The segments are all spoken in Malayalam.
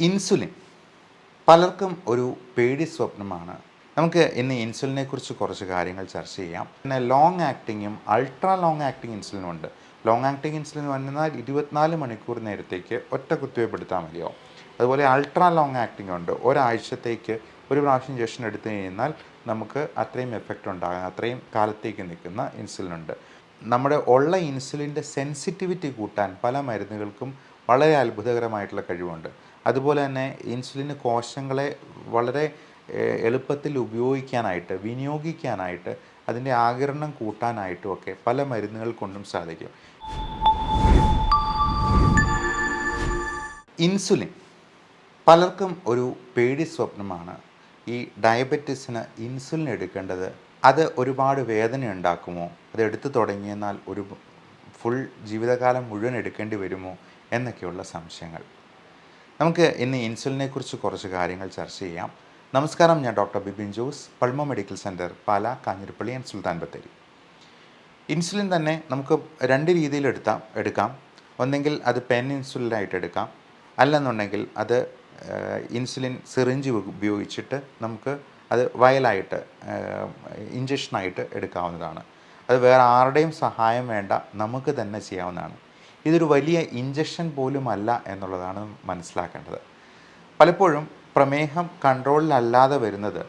ഇൻസുലിൻ പലർക്കും ഒരു പേടി സ്വപ്നമാണ്. നമുക്ക് ഇന്ന് ഇൻസുലിനെക്കുറിച്ച് കുറച്ച് കാര്യങ്ങൾ ചർച്ച ചെയ്യാം. പിന്നെ ലോങ് ആക്ടിങ്ങും അൾട്രാ ലോങ് ആക്ടിങ് ഇൻസുലിനും ഉണ്ട്. ലോങ് ആക്ടിങ് ഇൻസുലിൻ വന്നാൽ 24 മണിക്കൂർ നേരത്തേക്ക് ഒറ്റ കുത്തിവയ്പ് എടുത്താൽ മതിയോ. അതുപോലെ അൾട്രാ ലോങ് ആക്ടിങ് ഉണ്ട്. ഒരാഴ്ചത്തേക്ക് ഒരു പ്രാവശ്യം ഇഞ്ചക്ഷൻ എടുത്തു കഴിഞ്ഞാൽ നമുക്ക് അത്രയും എഫക്റ്റ് ഉണ്ടാകുന്ന അത്രയും കാലത്തേക്ക് നിൽക്കുന്ന ഇൻസുലിനുണ്ട്. നമ്മുടെ ഉള്ള ഇൻസുലിൻ്റെ സെൻസിറ്റിവിറ്റി കൂട്ടാൻ പല മരുന്നുകൾക്കും വളരെ അത്ഭുതകരമായിട്ടുള്ള കഴിവുണ്ട്. അതുപോലെ തന്നെ ഇൻസുലിന് കോശങ്ങളെ വളരെ എളുപ്പത്തിൽ ഉപയോഗിക്കാനായിട്ട് വിനിയോഗിക്കാനായിട്ട് അതിൻ്റെ ആഗിരണം കൂട്ടാനായിട്ടും ഒക്കെ പല മരുന്നുകൾ കൊണ്ടും സാധിക്കും. ഇൻസുലിൻ പലർക്കും ഒരു പേടി സ്വപ്നമാണ്. ഈ ഡയബറ്റീസിന് ഇൻസുലിൻ എടുക്കേണ്ടത് അത് ഒരുപാട് വേദന ഉണ്ടാക്കുമോ, അത് എടുത്തു തുടങ്ങിയെന്നാൽ ഒരു ഫുൾ ജീവിതകാലം മുഴുവൻ എടുക്കേണ്ടി വരുമോ എന്നൊക്കെയുള്ള സംശയങ്ങൾ. നമുക്ക് ഇന്ന് ഇൻസുലിനെക്കുറിച്ച് കുറച്ച് കാര്യങ്ങൾ ചർച്ച ചെയ്യാം. നമസ്കാരം, ഞാൻ doctor Bibin Jose, Pulmo medical centre, Pala, Kanjirappally and Sultan Bathery. Insulin തന്നെ നമുക്ക് രണ്ട് രീതിയിൽ എടുക്കാം. ഒന്നെങ്കിൽ അത് പെൻ ഇൻസുലിനായിട്ട് എടുക്കാം, അല്ലെന്നുണ്ടെങ്കിൽ അത് ഇൻസുലിൻ സിറിഞ്ച് ഉപയോഗിച്ചിട്ട് നമുക്ക് അത് വയലായിട്ട് ഇഞ്ചക്ഷനായിട്ട് എടുക്കാവുന്നതാണ്. അത് വേറെ ആരുടെയും സഹായം വേണ്ട, നമുക്ക് തന്നെ ചെയ്യാവുന്നതാണ്. ഇതൊരു വലിയ ഇഞ്ചക്ഷൻ പോലും അല്ല എന്നുള്ളതാണ് മനസ്സിലാക്കേണ്ടത്. പലപ്പോഴും പ്രമേഹം കൺട്രോളിലല്ലാതെ വരുന്നത്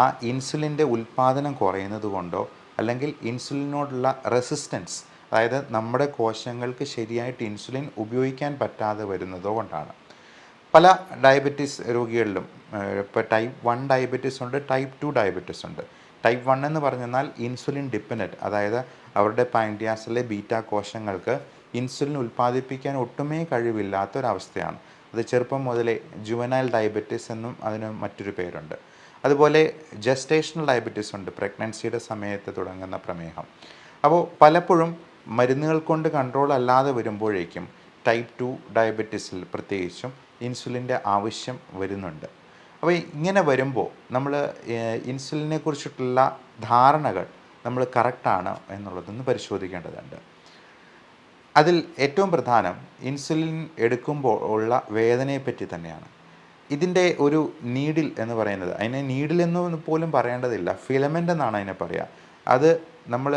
ആ ഇൻസുലിൻ്റെ ഉൽപ്പാദനം കുറയുന്നത് കൊണ്ടോ അല്ലെങ്കിൽ ഇൻസുലിനോടുള്ള റെസിസ്റ്റൻസ്, അതായത് നമ്മുടെ കോശങ്ങൾക്ക് ശരിയായിട്ട് ഇൻസുലിൻ ഉപയോഗിക്കാൻ പറ്റാതെ വരുന്നതോ കൊണ്ടാണ്. പല ഡയബറ്റീസ് രോഗികളിലും ഇപ്പോൾ ടൈപ്പ് 1 ഡയബറ്റീസ് ഉണ്ട്, ടൈപ്പ് 2 ഡയബറ്റീസ് ഉണ്ട്. ടൈപ്പ് 1 എന്ന് പറഞ്ഞാൽ ഇൻസുലിൻ ഡിപ്പെൻഡൻറ്റ്, അതായത് അവരുടെ പാൻക്രിയാസിലെ ബീറ്റാ കോശങ്ങൾക്ക് ഇൻസുലിൻ ഉൽപ്പാദിപ്പിക്കാൻ ഒട്ടുമേ കഴിവില്ലാത്തൊരവസ്ഥയാണ്. അത് ചെറുപ്പം മുതലേ ജുവനൈൽ ഡയബറ്റീസ് എന്നും അതിന് മറ്റൊരു പേരുണ്ട്. അതുപോലെ ജസ്റ്റേഷണൽ ഡയബറ്റീസ് ഉണ്ട്, പ്രഗ്നൻസിയുടെ സമയത്ത് തുടങ്ങുന്ന പ്രമേഹം. അപ്പോൾ പലപ്പോഴും മരുന്നുകൾ കൊണ്ട് കൺട്രോൾ അല്ലാതെ വരുമ്പോഴേക്കും ടൈപ്പ് 2 ഡയബറ്റീസിൽ പ്രത്യേകിച്ചും ഇൻസുലിൻ്റെ ആവശ്യം വരുന്നുണ്ട്. അപ്പോൾ ഇങ്ങനെ വരുമ്പോൾ നമ്മൾ ഇൻസുലിനെ കുറിച്ചിട്ടുള്ള ധാരണകൾ നമ്മൾ കറക്റ്റാണ് എന്നുള്ളതൊന്ന് പരിശോധിക്കേണ്ടതുണ്ട്. അതിൽ ഏറ്റവും പ്രധാനം ഇൻസുലിൻ എടുക്കുമ്പോൾ ഉള്ള വേദനയെപ്പറ്റി തന്നെയാണ്. ഇതിൻ്റെ ഒരു നീഡിൽ എന്ന് പറയുന്നത്, അതിനെ നീഡിൽ എന്ന് പോലും പറയേണ്ടതില്ല, ഫിലമെൻ്റ് എന്നാണ് അതിനെ പറയുക. അത് നമ്മൾ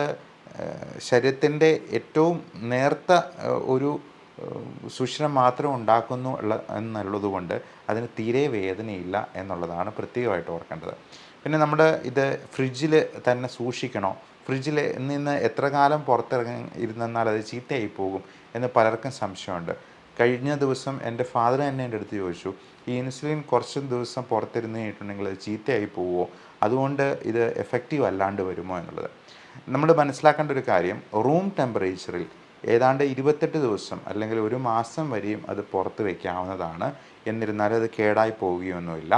ശരീരത്തിൻ്റെ ഏറ്റവും നേർത്ത ഒരു സുഷിരം മാത്രം ഉണ്ടാക്കുന്നു എന്നുള്ളത് കൊണ്ട് അതിന് തീരെ വേദനയില്ല എന്നുള്ളതാണ് പ്രത്യേകമായിട്ട് ഓർക്കേണ്ടത്. പിന്നെ നമ്മൾ ഇത് ഫ്രിഡ്ജിൽ തന്നെ സൂക്ഷിക്കണോ, ഫ്രിഡ്ജിൽ നിന്ന് എത്ര കാലം ഇരുന്നാൽ അത് ചീത്തയായി പോകും എന്ന് പലർക്കും സംശയമുണ്ട്. കഴിഞ്ഞ ദിവസം എൻ്റെ ഫാദർ തന്നെ എൻ്റെ അടുത്ത് ചോദിച്ചു, ഈ ഇൻസുലിൻ കുറച്ച് ദിവസം പുറത്തിരുന്ന് കഴിഞ്ഞിട്ടുണ്ടെങ്കിൽ അത് ചീത്തയായി പോവുമോ, അതുകൊണ്ട് ഇത് എഫക്റ്റീവ് അല്ലാണ്ട് വരുമോ എന്നുള്ളത്. നമ്മൾ മനസ്സിലാക്കേണ്ട ഒരു കാര്യം, റൂം ടെമ്പറേച്ചറിൽ ഏതാണ്ട് 28 ദിവസം അല്ലെങ്കിൽ ഒരു മാസം വരെയും അത് പുറത്ത് വയ്ക്കാവുന്നതാണ്. എന്നിരുന്നാലും അത് കേടായി പോവുകയൊന്നുമില്ല.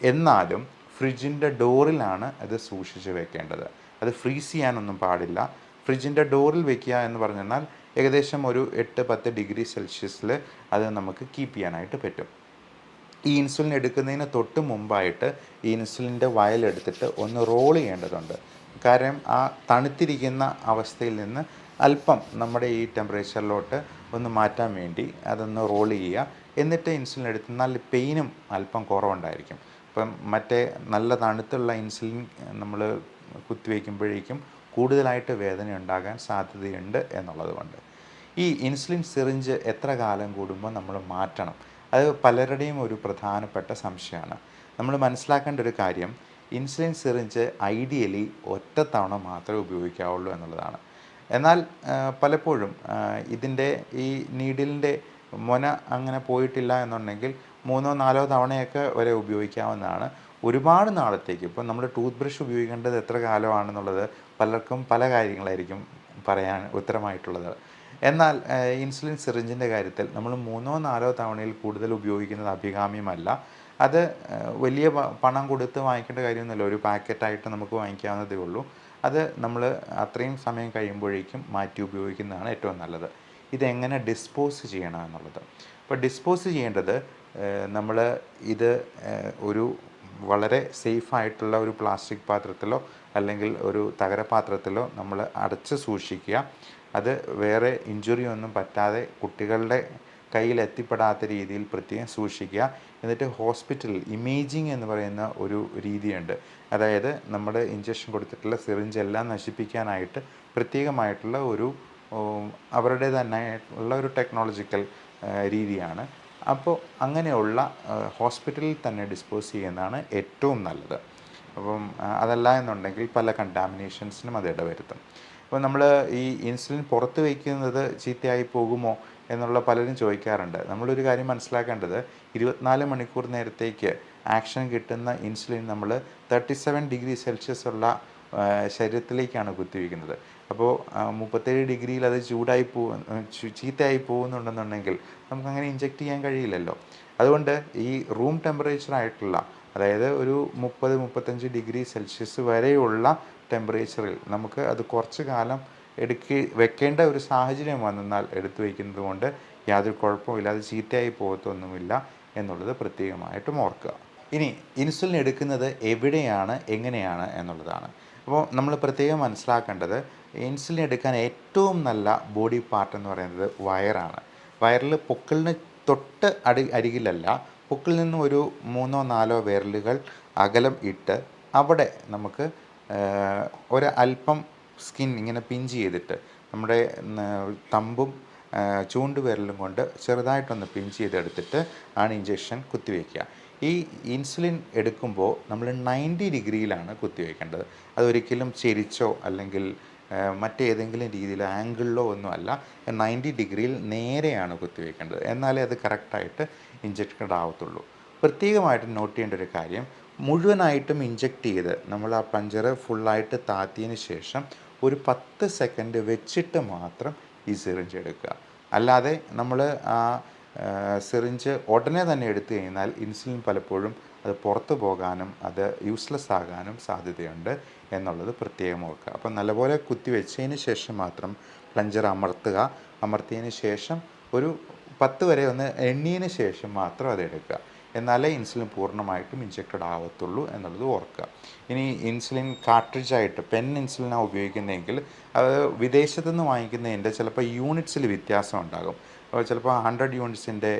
എന്നാലും ഫ്രിഡ്ജിൻ്റെ ഡോറിലാണ് അത് സൂക്ഷിച്ച് വെക്കേണ്ടത്. അത് ഫ്രീസ് ചെയ്യാനൊന്നും പാടില്ല. ഫ്രിഡ്ജിൻ്റെ ഡോറിൽ വെക്കുക എന്ന് പറഞ്ഞാൽ ഏകദേശം ഒരു 8-10 ഡിഗ്രി സെൽഷ്യസിൽ അത് നമുക്ക് കീപ്പ് ചെയ്യാനായിട്ട് പറ്റും. ഈ ഇൻസുലിൻ എടുക്കുന്നതിന് തൊട്ട് മുമ്പായിട്ട് ഈ ഇൻസുലിൻ്റെ വയലെടുത്തിട്ട് ഒന്ന് റോൾ ചെയ്യേണ്ടതുണ്ട്. കാരണം ആ തണുത്തിരിക്കുന്ന അവസ്ഥയിൽ നിന്ന് അല്പം നമ്മുടെ ഈ ടെമ്പറേച്ചറിലോട്ട് ഒന്ന് മാറ്റാൻ വേണ്ടി അതൊന്ന് റോൾ ചെയ്യുക. എന്നിട്ട് ഇൻസുലിൻ എടുത്താൽ പെയിനും അല്പം കുറവുണ്ടായിരിക്കും. ഇപ്പം മറ്റേ നല്ല തണുത്തുള്ള ഇൻസുലിൻ നമ്മൾ കുത്തിവയ്ക്കുമ്പോഴേക്കും കൂടുതലായിട്ട് വേദന ഉണ്ടാകാൻ സാധ്യതയുണ്ട് എന്നുള്ളത് കൊണ്ട് ഈ ഇൻസുലിൻ സിറിഞ്ച് എത്ര കാലം കൂടുമ്പോൾ നമ്മൾ മാറ്റണം, അത് പലരുടെയും ഒരു പ്രധാനപ്പെട്ട സംശയമാണ്. നമ്മൾ മനസ്സിലാക്കേണ്ട ഒരു കാര്യം, ഇൻസുലിൻ സിറിഞ്ച് ഐഡിയലി ഒറ്റത്തവണ മാത്രമേ ഉപയോഗിക്കാവുള്ളൂ എന്നുള്ളതാണ്. എന്നാൽ പലപ്പോഴും ഇതിൻ്റെ ഈ നീഡിലിൻ്റെ മുന അങ്ങനെ പോയിട്ടില്ല എന്നുണ്ടെങ്കിൽ 3-4 തവണയൊക്കെ വരെ ഉപയോഗിക്കാവുന്നതാണ്. ഒരുപാട് നാളത്തേക്ക്, ഇപ്പോൾ നമ്മൾ ടൂത്ത് ബ്രഷ് ഉപയോഗിക്കേണ്ടത് എത്ര കാലമാണെന്നുള്ളത് പലർക്കും പല കാര്യങ്ങളായിരിക്കും പറയാൻ ഉത്തരമായിട്ടുള്ളത്. എന്നാൽ ഇൻസുലിൻ സിറിഞ്ചിൻ്റെ കാര്യത്തിൽ നമ്മൾ 3-4 തവണയിൽ കൂടുതൽ ഉപയോഗിക്കുന്നത് അഭികാമ്യമല്ല. അത് വലിയ പണം കൊടുത്ത് വാങ്ങിക്കേണ്ട കാര്യമൊന്നുമില്ല, ഒരു പാക്കറ്റായിട്ട് നമുക്ക് വാങ്ങിക്കാവുന്നതേ ഉള്ളൂ. അത് നമ്മൾ അത്രയും സമയം കഴിയുമ്പോഴേക്കും മാറ്റി ഉപയോഗിക്കുന്നതാണ് ഏറ്റവും നല്ലത്. ഇതെങ്ങനെ ഡിസ്പോസ് ചെയ്യണം എന്നുള്ളത്. അപ്പോൾ ഡിസ്പോസ് ചെയ്യേണ്ടത്, നമ്മൾ ഇത് ഒരു വളരെ സേഫായിട്ടുള്ള ഒരു പ്ലാസ്റ്റിക് പാത്രത്തിലോ അല്ലെങ്കിൽ ഒരു തകരപാത്രത്തിലോ നമ്മൾ അടച്ച് സൂക്ഷിക്കുക. അത് വേറെ ഇഞ്ചുറി ഒന്നും പറ്റാതെ കുട്ടികളുടെ കയ്യിൽ എത്തിപ്പെടാത്ത രീതിയിൽ പ്രത്യേകം സൂക്ഷിക്കുക. എന്നിട്ട് ഹോസ്പിറ്റലിൽ ഇമേജിങ് എന്ന് പറയുന്ന ഒരു രീതിയുണ്ട്. അതായത് നമ്മുടെ ഇഞ്ചക്ഷൻ കൊടുത്തിട്ടുള്ള സിറിഞ്ച് എല്ലാം നശിപ്പിക്കാനായിട്ട് പ്രത്യേകമായിട്ടുള്ള ഒരു അവരുടെ തന്നെ ഉള്ള ഒരു ടെക്നോളജിക്കൽ രീതിയാണ്. അപ്പോൾ അങ്ങനെയുള്ള ഹോസ്പിറ്റലിൽ തന്നെ ഡിസ്പോസ് ചെയ്യുന്നതാണ് ഏറ്റവും നല്ലത്. അപ്പം അതല്ല എന്നുണ്ടെങ്കിൽ പല കണ്ടാമിനേഷൻസിനും അത് ഇടവരുത്തും. അപ്പോൾ നമ്മൾ ഈ ഇൻസുലിൻ പുറത്ത് വയ്ക്കുന്നത് ചീത്തയായി പോകുമോ എന്നുള്ള പലരും ചോദിക്കാറുണ്ട്. നമ്മളൊരു കാര്യം മനസ്സിലാക്കേണ്ടത് 24 മണിക്കൂർ നേരത്തേക്ക് ആക്ഷൻ കിട്ടുന്ന ഇൻസുലിൻ നമ്മൾ 37 ഡിഗ്രി സെൽഷ്യസ് ഉള്ള ശരീരത്തിലേക്കാണ് കുത്തിവയ്ക്കുന്നത്. അപ്പോൾ 37 ഡിഗ്രിയിൽ അത് ചീത്തയായി പോകുന്നുണ്ടെന്നുണ്ടെങ്കിൽ നമുക്കങ്ങനെ ഇഞ്ചെക്ട് ചെയ്യാൻ കഴിയില്ലല്ലോ. അതുകൊണ്ട് ഈ റൂം ടെമ്പറേച്ചർ ആയിട്ടുള്ള, അതായത് ഒരു 30-35 ഡിഗ്രി സെൽഷ്യസ് വരെയുള്ള ടെമ്പറേച്ചറിൽ നമുക്ക് അത് കുറച്ച് കാലം വെക്കേണ്ട ഒരു സാഹചര്യം വന്നാൽ എടുത്തു വയ്ക്കുന്നത് കൊണ്ട് യാതൊരു കുഴപ്പമില്ല, അത് ചീത്തയായി പോകത്തൊന്നുമില്ല എന്നുള്ളത് പ്രത്യേകമായിട്ടും ഓർക്കുക. ഇനി ഇൻസുലിൻ എടുക്കുന്നത് എവിടെയാണ്, എങ്ങനെയാണ് എന്നുള്ളതാണ്. അപ്പോൾ നമ്മൾ പ്രത്യേകം മനസ്സിലാക്കേണ്ടത്, ഇൻസുലിൻ എടുക്കാൻ ഏറ്റവും നല്ല ബോഡി പാർട്ട് എന്ന് പറയുന്നത് വയറാണ്. വയറിൽ പൊക്കിളിന് തൊട്ട് അരികിലല്ല, പൊക്കിളിൽ നിന്നും ഒരു 3-4 വിരലുകൾ അകലം ഇട്ട് അവിടെ നമുക്ക് അല്പം സ്കിൻ ഇങ്ങനെ പിഞ്ച് ചെയ്തിട്ട് നമ്മുടെ തമ്പും ചൂണ്ടുവിരലും കൊണ്ട് ചെറുതായിട്ടൊന്ന് പിഞ്ച് ചെയ്തെടുത്തിട്ട് ആണ് ഇഞ്ചക്ഷൻ കുത്തിവയ്ക്കുക. ഈ ഇൻസുലിൻ എടുക്കുമ്പോൾ നമ്മൾ 90 ഡിഗ്രിയിലാണ് കുത്തിവയ്ക്കേണ്ടത്. അതൊരിക്കലും ചെരിച്ചോ അല്ലെങ്കിൽ മറ്റേതെങ്കിലും രീതിയിൽ ആംഗിളിലോ ഒന്നുമല്ല, 90 ഡിഗ്രിയിൽ നേരെയാണ് കുത്തിവയ്ക്കേണ്ടത്. എന്നാലേ അത് കറക്റ്റായിട്ട് ഇഞ്ചക്റ്റഡ് ആവത്തുള്ളൂ. പ്രത്യേകമായിട്ട് നോട്ട് ചെയ്യേണ്ട ഒരു കാര്യം, മുഴുവനായിട്ടും ഇഞ്ചക്റ്റ് ചെയ്ത് നമ്മൾ ആ പഞ്ചർ ഫുള്ളായിട്ട് താത്തിയതിന് ശേഷം ഒരു 10 സെക്കൻഡ് വെച്ചിട്ട് മാത്രം ഈ സിറിഞ്ച് എടുക്കുക. അല്ലാതെ നമ്മൾ ആ സിറിഞ്ച് ഉടനെ തന്നെ എടുത്തു കഴിഞ്ഞാൽ ഇൻസുലിൻ പലപ്പോഴും അത് പുറത്തു പോകാനും അത് യൂസ്ലെസ് ആകാനും സാധ്യതയുണ്ട് എന്നുള്ളത് പ്രത്യേകം ഓർക്കുക. അപ്പം നല്ലപോലെ കുത്തിവെച്ചതിന് ശേഷം മാത്രം പ്ലഞ്ചർ അമർത്തിയതിന് ശേഷം ഒരു 10 വരെ ഒന്ന് എണ്ണിയതിന് ശേഷം മാത്രം അത് എടുക്കുക. എന്നാലേ ഇൻസുലിൻ പൂർണ്ണമായിട്ടും ഇഞ്ചക്റ്റഡ് ആവത്തുള്ളൂ എന്നുള്ളത് ഓർക്കുക. ഇനി ഇൻസുലിൻ കാർട്രിഡ്ജായിട്ട് പെൻ ഇൻസുലിനാണ് ഉപയോഗിക്കുന്നതെങ്കിൽ അത് വിദേശത്തു നിന്ന് വാങ്ങിക്കുന്നതിൻ്റെ ചിലപ്പോൾ യൂണിറ്റ്സിൽ വ്യത്യാസം ഉണ്ടാകും. അപ്പോൾ ചിലപ്പോൾ 100 യൂണിറ്റ്സിൻ്റെ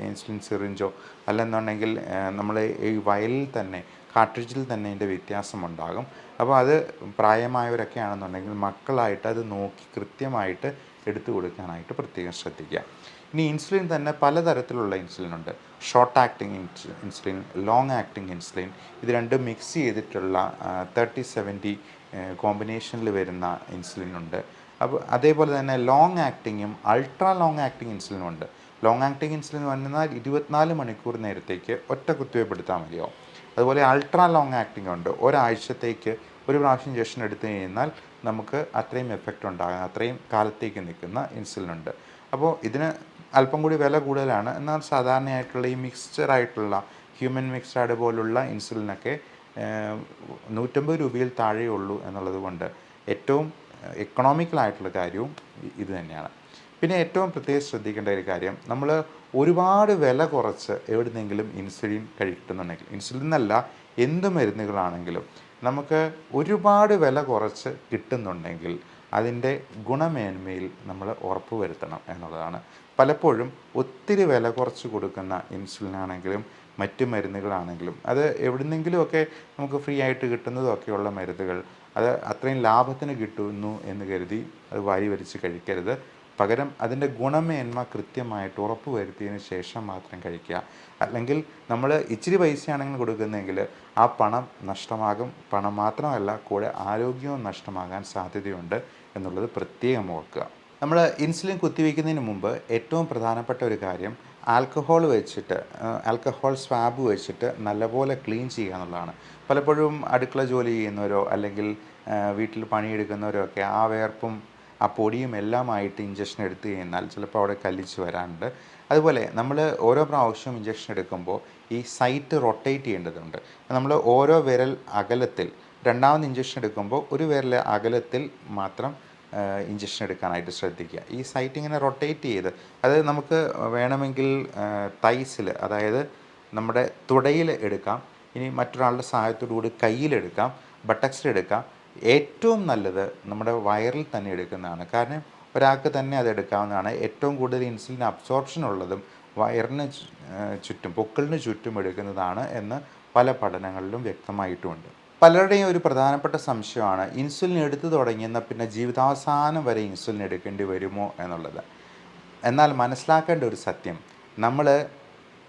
ഇൻസുലിൻ സിറിഞ്ചോ അല്ലെന്നുണ്ടെങ്കിൽ നമ്മൾ ഈ വയലിൽ തന്നെ കാർട്രിഡ്ജിൽ തന്നെ ഇതിൻ്റെ വ്യത്യാസമുണ്ടാകും. അപ്പോൾ അത് പ്രായമായവരൊക്കെ ആണെന്നുണ്ടെങ്കിൽ മക്കളായിട്ട് അത് നോക്കി കൃത്യമായിട്ട് എടുത്തു കൊടുക്കാനായിട്ട് പ്രത്യേകം ശ്രദ്ധിക്കുക. ഇനി ഇൻസുലിൻ തന്നെ പലതരത്തിലുള്ള ഇൻസുലിൻ ഉണ്ട്. Short acting insulin, long acting insulin, ഇത് രണ്ടും മിക്സ് ചെയ്തിട്ടുള്ള 30-70 കോമ്പിനേഷനിൽ വരുന്ന ഇൻസുലിൻ ഉണ്ട്. അപ്പോൾ അതേപോലെ തന്നെ ലോങ് ആക്ടിങ്ങും അൾട്രാ ലോങ് ആക്ടിങ് ഇൻസുലിനും ഉണ്ട്. ലോങ് ആക്ടിങ് ഇൻസുലിൻ വന്നാൽ 24 മണിക്കൂർ നേരത്തേക്ക് ഒറ്റ കുത്തിവയ്പ്പെടുത്താൽ മതിയാവും. അതുപോലെ അൾട്രാ ലോങ് ആക്ടിങ് ഉണ്ട്. ഒരാഴ്ചത്തേക്ക് ഒരു പ്രാവശ്യം ഇഞ്ചക്ഷൻ എടുത്തു കഴിഞ്ഞാൽ നമുക്ക് അത്രയും എഫക്റ്റ് ഉണ്ടാകുന്ന, അത്രയും കാലത്തേക്ക് നിൽക്കുന്ന ഇൻസുലിൻ ഉണ്ട്. അപ്പോൾ ഇതിന് അല്പം കൂടി വില കൂടുതലാണ്. എന്നാൽ സാധാരണയായിട്ടുള്ള ഈ മിക്സ്ചറായിട്ടുള്ള ഹ്യൂമൻ മിക്സ്ഡ് പോലുള്ള ഇൻസുലിനൊക്കെ 150 രൂപയിൽ താഴെ ഉള്ളൂ എന്നുള്ളത് കൊണ്ട് ഏറ്റവും എക്കണോമിക്കലായിട്ടുള്ള കാര്യവും ഇത് തന്നെയാണ്. പിന്നെ ഏറ്റവും പ്രത്യേകം ശ്രദ്ധിക്കേണ്ട ഒരു കാര്യം, നമ്മൾ ഒരുപാട് വില കുറച്ച് എവിടുന്നെങ്കിലും ഇൻസുലിൻ കഴിക്കുന്നുണ്ടെങ്കിൽ, ഇൻസുലിൻ എന്നല്ല എന്ത് മരുന്നുകളാണെങ്കിലും നമുക്ക് ഒരുപാട് വില കുറച്ച് കിട്ടുന്നുണ്ടെങ്കിൽ അതിൻ്റെ ഗുണമേന്മയിൽ നമ്മൾ ഉറപ്പ് വരുത്തണം എന്നുള്ളതാണ്. പലപ്പോഴും ഒത്തിരി വില കുറച്ച് കൊടുക്കുന്ന ഇൻസുലിനാണെങ്കിലും മറ്റ് മരുന്നുകളാണെങ്കിലും അത് എവിടുന്നെങ്കിലുമൊക്കെ നമുക്ക് ഫ്രീ ആയിട്ട് കിട്ടുന്നതൊക്കെയുള്ള മരുന്നുകൾ അത് അത്രയും ലാഭത്തിന് കിട്ടുന്നു എന്ന് കരുതി അത് വാരി വലിച്ച് കഴിക്കരുത്. പകരം അതിൻ്റെ ഗുണമേന്മ കൃത്യമായിട്ട് ഉറപ്പ് വരുത്തിയതിന് ശേഷം മാത്രം കഴിക്കുക. അല്ലെങ്കിൽ നമ്മൾ ഇച്ചിരി പൈസയാണെങ്കിൽ കൊടുക്കുന്നതെങ്കിൽ ആ പണം നഷ്ടമാകും. പണം മാത്രമല്ല, കൂടെ ആരോഗ്യവും നഷ്ടമാകാൻ സാധ്യതയുണ്ട് എന്നുള്ളത് പ്രത്യേകം ഓർക്കുക. നമ്മൾ ഇൻസുലിൻ കുത്തിവയ്ക്കുന്നതിന് മുമ്പ് ഏറ്റവും പ്രധാനപ്പെട്ട ഒരു കാര്യം ആൽക്കഹോൾ സ്വാബ് വെച്ചിട്ട് നല്ലപോലെ ക്ലീൻ ചെയ്യുക എന്നുള്ളതാണ്. പലപ്പോഴും അടുക്കള ജോലി ചെയ്യുന്നവരോ അല്ലെങ്കിൽ വീട്ടിൽ പണിയെടുക്കുന്നവരോ ഒക്കെ ആ വേർപ്പും ആ പൊടിയും എല്ലാമായിട്ട് ഇഞ്ചക്ഷൻ എടുത്തു കഴിഞ്ഞാൽ ചിലപ്പോൾ അവിടെ കല്ലിച്ച് വരാറുണ്ട്. അതുപോലെ നമ്മൾ ഓരോ പ്രാവശ്യവും ഇഞ്ചക്ഷൻ എടുക്കുമ്പോൾ ഈ സൈറ്റ് റൊട്ടേറ്റ് ചെയ്യേണ്ടതുണ്ട്. നമ്മൾ ഓരോ വിരൽ അകലത്തിൽ, രണ്ടാമത് ഇഞ്ചക്ഷൻ എടുക്കുമ്പോൾ ഒരു വിരൽ അകലത്തിൽ മാത്രം ഇഞ്ചക്ഷൻ എടുക്കാനായിട്ട് ശ്രദ്ധിക്കുക. ഈ സൈറ്റ് ഇങ്ങനെ റൊട്ടേറ്റ് ചെയ്ത്, അത് നമുക്ക് വേണമെങ്കിൽ തൈസിൽ, അതായത് നമ്മുടെ തുടയിൽ എടുക്കാം, ഇനി മറ്റൊരാളുടെ സഹായത്തോടുകൂടി കയ്യിലെടുക്കാം, ബട്ടക്സിലെടുക്കാം. ഏറ്റവും നല്ലത് നമ്മുടെ വയറിൽ തന്നെ എടുക്കുന്നതാണ്. കാരണം ഒരാൾക്ക് തന്നെ അത് എടുക്കാവുന്നതാണ്. ഏറ്റവും കൂടുതൽ ഇൻസുലിൻ അബ്സോർപ്ഷൻ ഉള്ളതും വയറിന് ചുറ്റും പൊക്കിളിന് ചുറ്റും എടുക്കുന്നതാണ് എന്ന് പല പഠനങ്ങളിലും വ്യക്തമായിട്ടുമുണ്ട്. പലരുടെയും ഒരു പ്രധാനപ്പെട്ട സംശയമാണ് ഇൻസുലിൻ എടുത്തു തുടങ്ങിയെന്നാൽ പിന്നെ ജീവിതാവസാനം വരെ ഇൻസുലിൻ എടുക്കേണ്ടി വരുമോ എന്നുള്ളത്. എന്നാൽ മനസ്സിലാക്കേണ്ട ഒരു സത്യം, നമ്മൾ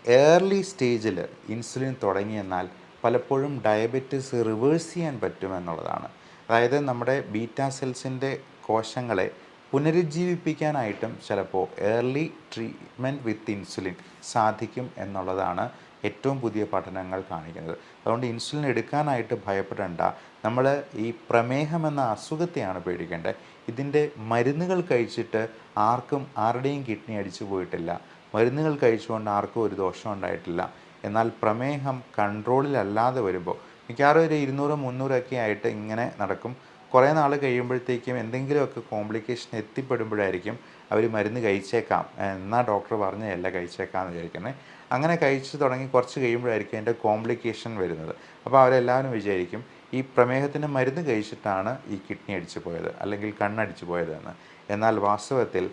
ഏർലി സ്റ്റേജിൽ ഇൻസുലിൻ തുടങ്ങിയെന്നാൽ പലപ്പോഴും ഡയബറ്റിസ് റിവേഴ്സ് ചെയ്യാൻ പറ്റുമെന്നുള്ളതാണ്. അതായത് നമ്മുടെ ബീറ്റാ സെൽസിൻ്റെ കോശങ്ങളെ പുനരുജ്ജീവിപ്പിക്കാനായിട്ടും ചിലപ്പോൾ ഏർലി ട്രീറ്റ്മെൻറ്റ് വിത്ത് ഇൻസുലിൻ സാധിക്കും എന്നുള്ളതാണ് ഏറ്റവും പുതിയ പഠനങ്ങൾ കാണിക്കുന്നത്. അതുകൊണ്ട് ഇൻസുലിൻ എടുക്കാനായിട്ട് ഭയപ്പെടേണ്ട. നമ്മൾ ഈ പ്രമേഹം എന്ന അസുഖത്തെയാണ് പേടിക്കേണ്ടത്. ഇതിൻ്റെ മരുന്നുകൾ കഴിച്ചിട്ട് ആരുടെയും കിഡ്നി അടിച്ചു പോയിട്ടില്ല. മരുന്നുകൾ കഴിച്ചുകൊണ്ട് ആർക്കും ഒരു ദോഷം ഉണ്ടായിട്ടില്ല. എന്നാൽ പ്രമേഹം കൺട്രോളിലല്ലാതെ വരുമ്പോൾ മിക്കവാറും ഒരു 200-300 ആയിട്ട് ഇങ്ങനെ നടക്കും. കുറേ നാൾ കഴിയുമ്പോഴത്തേക്കും എന്തെങ്കിലുമൊക്കെ കോംപ്ലിക്കേഷൻ എത്തിപ്പെടുമ്പോഴായിരിക്കും അവർ മരുന്ന് കഴിച്ചേക്കാം എന്നാൽ ഡോക്ടർ പറഞ്ഞതല്ല കഴിച്ചേക്കാമെന്ന് വിചാരിക്കുന്നത്. അങ്ങനെ കഴിച്ച് തുടങ്ങി കുറച്ച് കഴിയുമ്പോഴായിരിക്കും അതിൻ്റെ കോംപ്ലിക്കേഷൻ വരുന്നത്. അപ്പോൾ അവരെല്ലാവരും വിചാരിക്കും ഈ പ്രമേഹത്തിൻ്റെ മരുന്ന് കഴിച്ചിട്ടാണ് ഈ കിഡ്നി അടിച്ചു പോയത് അല്ലെങ്കിൽ കണ്ണടിച്ചു പോയതെന്ന്. എന്നാൽ വാസ്തവത്തിൽ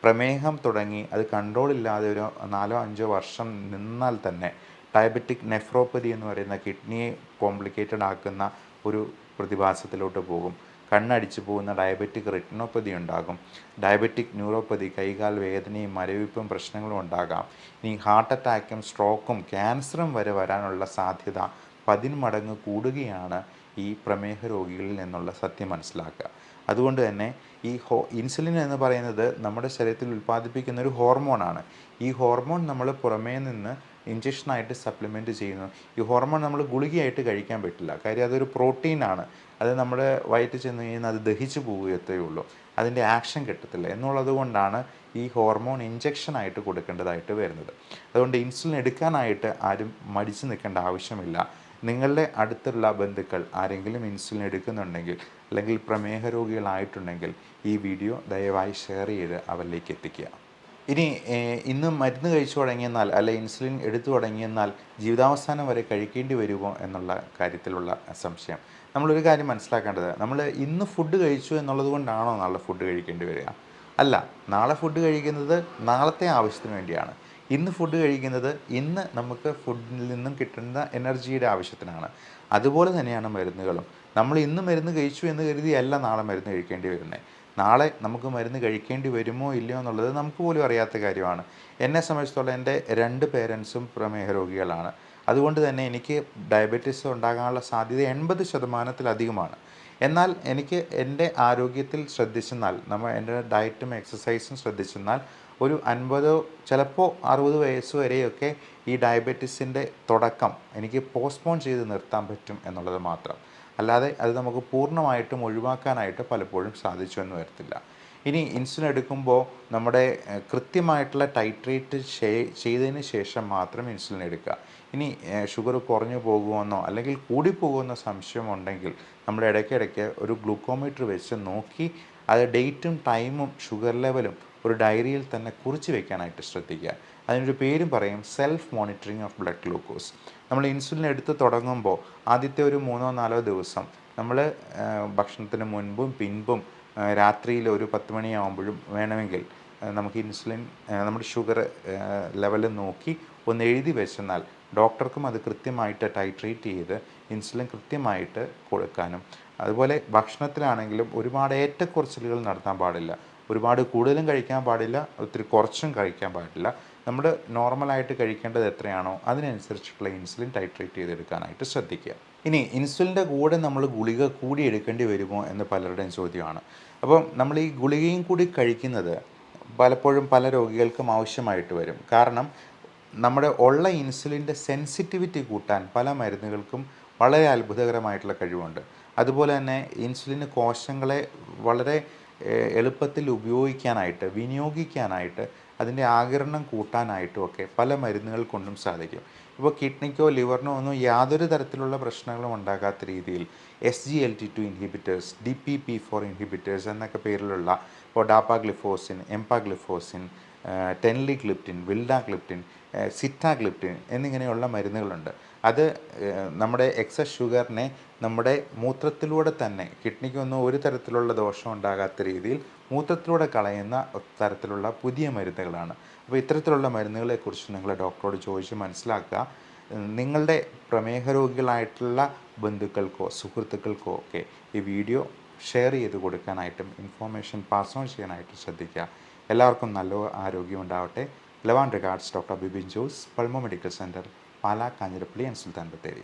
പ്രമേഹം തുടങ്ങി അത് കൺട്രോളില്ലാതെ ഒരു 4-5 വർഷം നിന്നാൽ തന്നെ ഡയബറ്റിക് നെഫ്രോപ്പതി എന്ന് പറയുന്ന കിഡ്നിയെ കോംപ്ലിക്കേറ്റഡ് ആക്കുന്ന ഒരു പ്രതിഭാസത്തിലോട്ട് പോകും. കണ്ണടിച്ചു പോകുന്ന ഡയബറ്റിക് റെറ്റിനോപ്പതി ഉണ്ടാകും. ഡയബറ്റിക് ന്യൂറോപ്പതി, കൈകാൽ വേദനയും മരവിപ്പും പ്രശ്നങ്ങളും ഉണ്ടാകാം. ഇനി ഹാർട്ട് അറ്റാക്കും സ്ട്രോക്കും ക്യാൻസറും വരെ വരാനുള്ള സാധ്യത 10 മടങ്ങ് കൂടുകയാണ് ഈ പ്രമേഹ രോഗികളിൽ നിന്നുള്ള സത്യം മനസ്സിലാക്കുക. അതുകൊണ്ട് തന്നെ ഈ ഇൻസുലിൻ എന്ന് പറയുന്നത് നമ്മുടെ ശരീരത്തിൽ ഉൽപ്പാദിപ്പിക്കുന്ന ഒരു ഹോർമോണാണ്. ഈ ഹോർമോൺ നമ്മൾ പുറമേ നിന്ന് ഇഞ്ചക്ഷനായിട്ട് സപ്ലിമെൻറ്റ് ചെയ്യുന്നു. ഈ ഹോർമോൺ നമ്മൾ ഗുളികയായിട്ട് കഴിക്കാൻ പറ്റില്ല. കാര്യം അതൊരു പ്രോട്ടീനാണ്. അത് നമ്മുടെ വയറ്റിൽ ചെന്ന് കഴിഞ്ഞാൽ അത് ദഹിച്ചു പോവുകയത്തേ ഉള്ളൂ. അതിൻ്റെ ആക്ഷൻ കിട്ടത്തില്ല എന്നുള്ളത് കൊണ്ടാണ് ഈ ഹോർമോൺ ഇഞ്ചക്ഷനായിട്ട് കൊടുക്കേണ്ടതായിട്ട് വരുന്നത്. അതുകൊണ്ട് ഇൻസുലിൻ എടുക്കാനായിട്ട് ആരും മടിച്ചു നിൽക്കേണ്ട ആവശ്യമില്ല. നിങ്ങളുടെ അടുത്തുള്ള ബന്ധുക്കൾ ആരെങ്കിലും ഇൻസുലിൻ എടുക്കുന്നുണ്ടെങ്കിൽ അല്ലെങ്കിൽ പ്രമേഹ രോഗികളായിട്ടുണ്ടെങ്കിൽ ഈ വീഡിയോ ദയവായി ഷെയർ ചെയ്ത് അവരിലേക്ക് എത്തിക്കുക. ഇനി ഇന്ന് മരുന്ന് കഴിച്ചു തുടങ്ങിയെന്നാൽ അല്ലെ ഇൻസുലിൻ എടുത്തു തുടങ്ങിയെന്നാൽ ജീവിതാവസാനം വരെ കഴിക്കേണ്ടി വരുമോ എന്നുള്ള കാര്യത്തിലുള്ള സംശയം. നമ്മളൊരു കാര്യം മനസ്സിലാക്കേണ്ടത്, നമ്മൾ ഇന്ന് ഫുഡ് കഴിച്ചു എന്നുള്ളത് കൊണ്ടാണോ നാളെ ഫുഡ് കഴിക്കേണ്ടി വരിക? അല്ല, നാളെ ഫുഡ് കഴിക്കുന്നത് നാളത്തെ ആവശ്യത്തിന് വേണ്ടിയാണ്. ഇന്ന് ഫുഡ് കഴിക്കുന്നത് ഇന്ന് നമുക്ക് ഫുഡിൽ നിന്നും കിട്ടുന്ന എനർജിയുടെ ആവശ്യത്തിനാണ്. അതുപോലെ തന്നെയാണ് മരുന്നുകളും. നമ്മൾ ഇന്ന് മരുന്ന് കഴിച്ചു എന്ന് കരുതിയല്ല നാളെ മരുന്ന് കഴിക്കേണ്ടി വരുന്നത്. നാളെ നമുക്ക് മരുന്ന് കഴിക്കേണ്ടി വരുമോ ഇല്ലയോ എന്നുള്ളത് നമുക്ക് പോലും അറിയാത്ത കാര്യമാണ്. എന്നെ സംബന്ധിച്ചിടത്തോളം എൻ്റെ 2 പേരൻസും പ്രമേഹ രോഗികളാണ്. അതുകൊണ്ട് തന്നെ എനിക്ക് ഡയബറ്റീസ് ഉണ്ടാകാനുള്ള സാധ്യത 80%-ലധികമാണ്. എന്നാൽ എനിക്ക് എൻ്റെ ആരോഗ്യത്തിൽ ശ്രദ്ധിച്ചെന്നാൽ എൻ്റെ ഡയറ്റും എക്സസൈസും ശ്രദ്ധിച്ചെന്നാൽ ഒരു 50 ചിലപ്പോൾ 60 വയസ്സ് വരെയൊക്കെ ഈ ഡയബറ്റീസിൻ്റെ തുടക്കം എനിക്ക് പോസ്റ്റ്പോൺ ചെയ്ത് നിർത്താൻ പറ്റും എന്നുള്ളത് മാത്രം. അല്ലാതെ അത് നമുക്ക് പൂർണ്ണമായിട്ടും ഒഴിവാക്കാനായിട്ട് പലപ്പോഴും സാധിച്ചു എന്ന് വരത്തില്ല. ഇനി ഇൻസുലിൻ എടുക്കുമ്പോൾ നമ്മുടെ കൃത്യമായിട്ടുള്ള ടൈട്രേറ്റ് ചെയ്തതിന് ശേഷം മാത്രം ഇൻസുലിൻ എടുക്കുക. ഇനി ഷുഗർ കുറഞ്ഞു പോകുമെന്നോ അല്ലെങ്കിൽ കൂടിപ്പോകുമെന്നോ സംശയമുണ്ടെങ്കിൽ നമ്മൾ ഇടയ്ക്കിടയ്ക്ക് ഒരു ഗ്ലൂക്കോമീറ്റർ വെച്ച് നോക്കി അത് ഡേറ്റും ടൈമും ഷുഗർ ലെവലും ഒരു ഡയറിയിൽ തന്നെ കുറിച്ച് വെക്കാനായിട്ട് ശ്രദ്ധിക്കുക. അതിനൊരു പേരും പറയും self monitoring of blood glucose. നമ്മൾ ഇൻസുലിൻ എടുത്ത് തുടങ്ങുമ്പോൾ ആദ്യത്തെ ഒരു 3-4 ദിവസം നമ്മൾ ഭക്ഷണത്തിന് മുൻപും പിൻപും രാത്രിയിൽ ഒരു 10 മണിയാകുമ്പോഴും വേണമെങ്കിൽ നമുക്ക് ഇൻസുലിൻ നമ്മുടെ ഷുഗർ ലെവൽ നോക്കി ഒന്ന് എഴുതി വെച്ചെന്നാൽ ഡോക്ടർക്കും അത് കൃത്യമായിട്ട് ടൈട്രേറ്റ് ചെയ്ത് ഇൻസുലിൻ കൃത്യമായിട്ട് കൊടുക്കാനും. അതുപോലെ ഭക്ഷണത്തിലാണെങ്കിലും ഒരുപാട് ഏറ്റക്കുറച്ചിലുകൾ നടത്താൻ പാടില്ല. ഒരുപാട് കൂടുതലും കഴിക്കാൻ പാടില്ല, ഒത്തിരി കുറച്ചും കഴിക്കാൻ പാടില്ല. നമ്മൾ നോർമലായിട്ട് കഴിക്കേണ്ടത് എത്രയാണോ അതിനനുസരിച്ചിട്ടുള്ള ഇൻസുലിൻ ടൈട്രേറ്റ് ചെയ്തെടുക്കാനായിട്ട് ശ്രദ്ധിക്കുക. ഇനി ഇൻസുലിൻ്റെ കൂടെ നമ്മൾ ഗുളിക കൂടി എടുക്കേണ്ടി വരുമോ എന്ന് പലരുടെയും ചോദ്യമാണ്. അപ്പം നമ്മൾ ഈ ഗുളികയും കൂടി കഴിക്കുന്നത് പലപ്പോഴും പല രോഗികൾക്കും ആവശ്യമായിട്ട് വരും. കാരണം നമ്മുടെ ഉള്ള ഇൻസുലിൻ്റെ സെൻസിറ്റിവിറ്റി കൂട്ടാൻ പല മരുന്നുകൾക്കും വളരെ അത്ഭുതകരമായിട്ടുള്ള കഴിവുണ്ട്. അതുപോലെ തന്നെ ഇൻസുലിന് കോശങ്ങളെ വളരെ എളുപ്പത്തിൽ ഉപയോഗിക്കാനായിട്ട് വിനിയോഗിക്കാനായിട്ട് അതിൻ്റെ ആഗിരണം കൂട്ടാനായിട്ടും ഒക്കെ പല മരുന്നുകൾ കൊണ്ടും സാധിക്കും. ഇപ്പോൾ കിഡ്നിക്കോ ലിവറിനോ ഒന്നും യാതൊരു തരത്തിലുള്ള പ്രശ്നങ്ങളും ഉണ്ടാകാത്ത രീതിയിൽ SGLT2 ഇൻഹിബിറ്റേഴ്സ്, DPP4 ഇൻഹിബിറ്റേഴ്സ് എന്നൊക്കെ പേരിലുള്ള ഇപ്പോൾ ഡാപ്പാഗ്ലിഫോസിൻ, എംപാഗ്ലിഫോസിൻ, ടെൻലിഗ്ലിപ്റ്റിൻ, വിൽഡാഗ്ലിപ്റ്റിൻ, സിറ്റാഗ്ലിപ്റ്റിൻ എന്നിങ്ങനെയുള്ള മരുന്നുകളുണ്ട്. അത് നമ്മുടെ എക്സസ് ഷുഗറിനെ നമ്മുടെ മൂത്രത്തിലൂടെ തന്നെ കിഡ്നിക്കൊന്നും ഒരു തരത്തിലുള്ള ദോഷം ഉണ്ടാകാത്ത രീതിയിൽ മൂത്രത്തിലൂടെ കളയുന്ന തരത്തിലുള്ള പുതിയ മരുന്നുകളാണ്. അപ്പോൾ ഇത്തരത്തിലുള്ള മരുന്നുകളെക്കുറിച്ച് നിങ്ങൾ ഡോക്ടറോട് ചോദിച്ച് മനസ്സിലാക്കുക. നിങ്ങളുടെ പ്രമേഹ രോഗികളായിട്ടുള്ള ബന്ധുക്കൾക്കോ സുഹൃത്തുക്കൾക്കോ ഒക്കെ ഈ വീഡിയോ ഷെയർ ചെയ്ത് കൊടുക്കാനായിട്ടും ഇൻഫോർമേഷൻ പാസ് ഓൺ ചെയ്യാനായിട്ടും ശ്രദ്ധിക്കുക. എല്ലാവർക്കും നല്ല ആരോഗ്യം ഉണ്ടാവട്ടെ. ലവാൻ regards, doctor Bibin Jose, Pulmo medical centre, Pala, Kanjirappally and Sultan Bathery.